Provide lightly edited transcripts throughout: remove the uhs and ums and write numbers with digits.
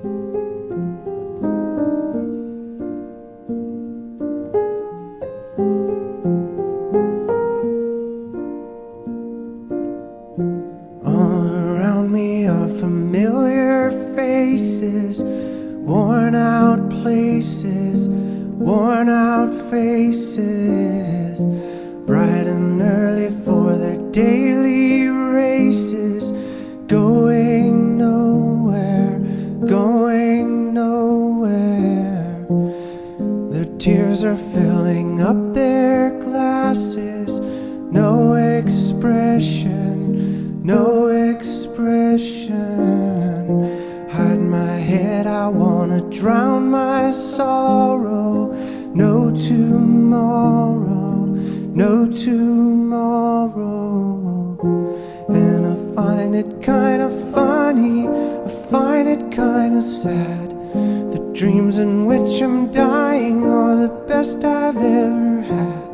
All around me are familiar faces, worn out places, worn out faces, bright and early for their daily races, going nowhere, going nowhere. Their tears are filling up their glasses, no expression, no expression. Hide my head, I wanna drown my sorrow. No tomorrow, no tomorrow. And I find it kinda funny, I find it kinda sad. The dreams in which I'm dying are the best I've ever had.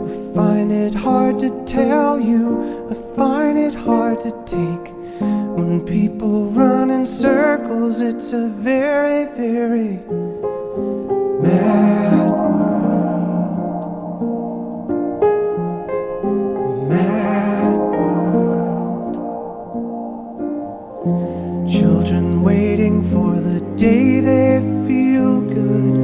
I find it hard to tell you, I find it hard to take. When people run in circles, it's a very, very mad world. Mad world. Children waiting for the day they feel good,